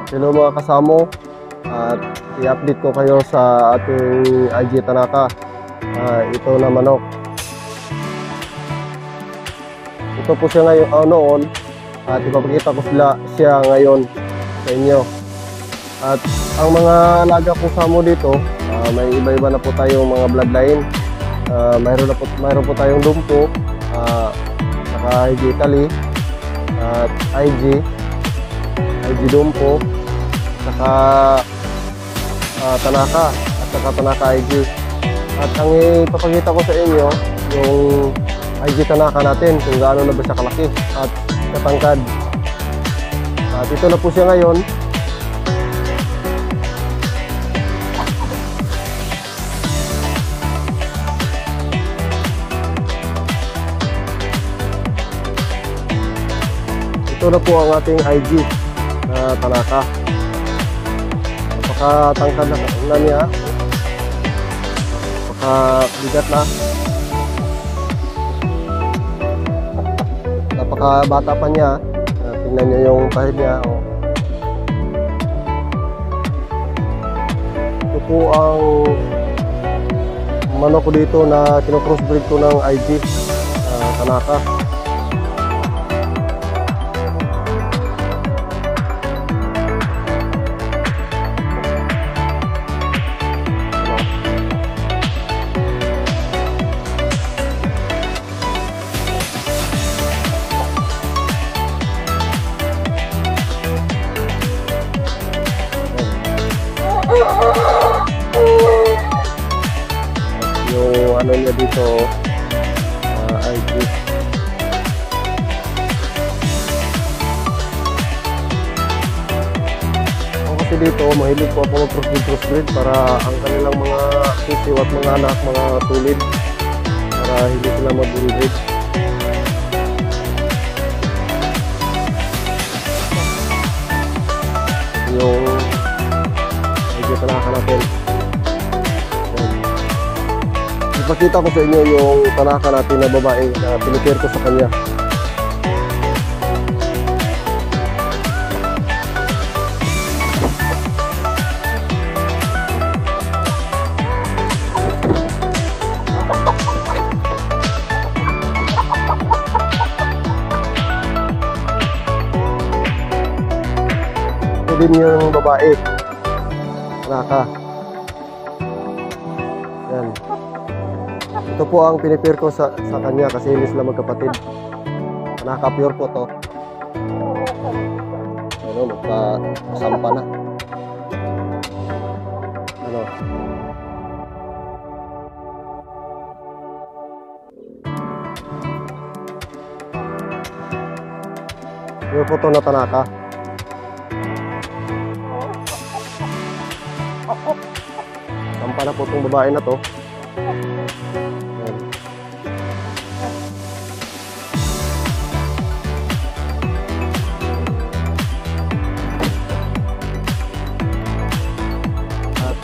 Hello mga kasamo, at i-update ko kayo sa ating IG Tanaka. Ito na manok. Ito po siya ngayon, noon, at ipapakita ko siya ngayon sa inyo. At ang mga alaga po samo dito, may iba-iba na po tayong mga bloodline. Mayroon po tayong Dumpo, saka IG Italy, at IG Dumpo, saka Tanaka, at saka Tanaka IG. At ang ipapakita ko sa inyo yung IG Tanaka natin, kung gaano na ba siya kalaki at katangkad. At ito na po siya ngayon. Ito na po ang ating IG Tanaka. Napakatangkad na niya, napakabigat na, napakabata pa niya. Tingnan niyo yung pahid niya. Ito po ang manok ko dito na kino-crossbreed ko ng IG Tanaka. Yung ano niya dito, IG. Kasi dito mahilig po ako mag-crossbreed para ang kanilang mga sisiw at mga anak, mga tulid, para hindi sila mag-breed. Yung IG Tanaka natin. Ipakita ko sa inyo yung Tanaka natin na babae na pinipir ko sa kanya. Ito din yung babae Tanaka. Yan. Ito po ang pinipir ko sa kanya kasi hindi sila magkapatid. Tanaka pure po to. Ano, magkasampa na. Ano? Pure po to na Tanaka. Sampa na po itong babae na to.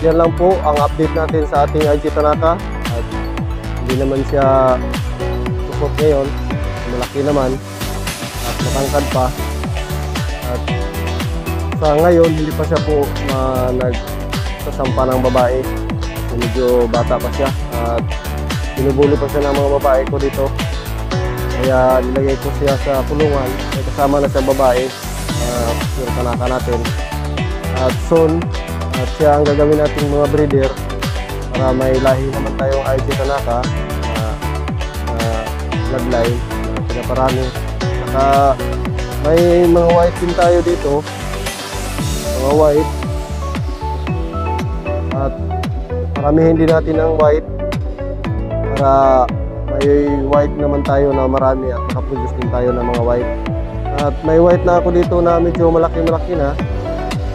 Yan lang po ang update natin sa ating IG Tanaka. At hindi naman siya susot ngayon, malaki naman at matangkad pa. At sa ngayon hindi pa siya po nagsasampa ng babae, medyo bata pa siya at binubuli pa siya ng mga babae ko dito, kaya nilagay ko siya sa kulungan. May kasama na siyang babae, yung Tanaka natin. At soon, at siya ang gagawin nating mga breeder para may lahi naman tayong IG Tanaka bloodline na pinaparami. Saka may mga white din tayo dito, mga white, at paramihin din natin ang white para may white naman tayo na marami at makaproduce din tayo ng mga white. At may white na ako dito na medyo malaki-malaki na.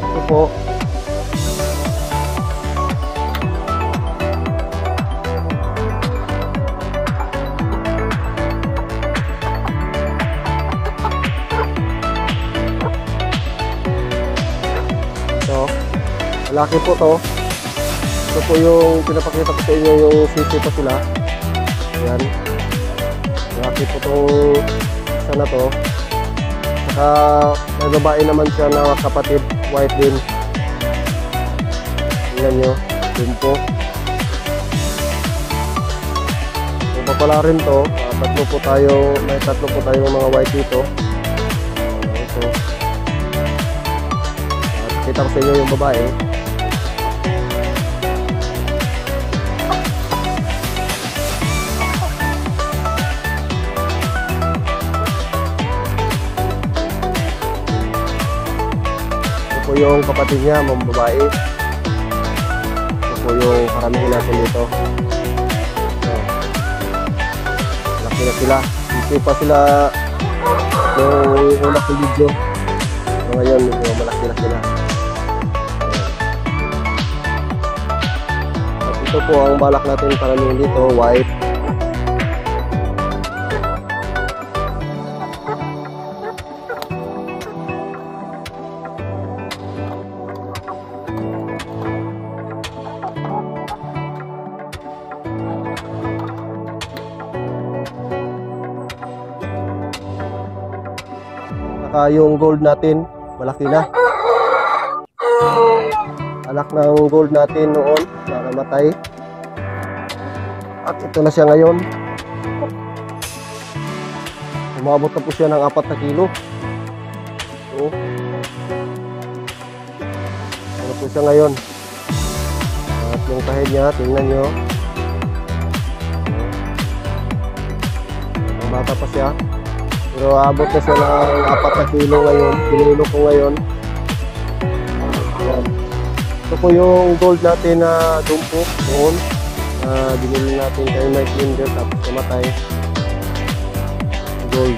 Ito po. Malaki po to. Ito po yung pinapakita ko sa inyo, yung sisi pa sila. Ayan. Malaki po itong isa na to. May babae naman siya na kapatid, white din. Tingnan nyo, dumpo. Kung papala rin to, may tatlo po tayo mga white dito. Ito. At kita ko sa inyo yung babae. Ito po yung kapatid niya, mga babae. Ito po yung karamihan natin dito. Laki na sila. Hindi pa sila yung una ko video. So, ngayon, malaki na sila. At ito po ang balak natin karamihan dito, white. Yung gold natin malaki na, anak ng gold natin noon na namatay, at ito na siya ngayon. Umabot na po siya ng 4 na kilo. So, ano po siya ngayon, at yung kahid niya, tingnan nyo, ang bata pa siya. Pero abot na siya ng 4 na kilo ngayon. Pinilo ko ngayon. Ito po yung gold natin na dumpo noon. Binili natin kay Mike Linder tapos namatay. Gold.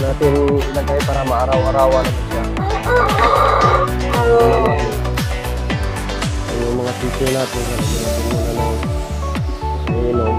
Natin ilagay para maaraw-arawan naman siya. Yung mga tissue natin, nalagyan natin muna ng inom.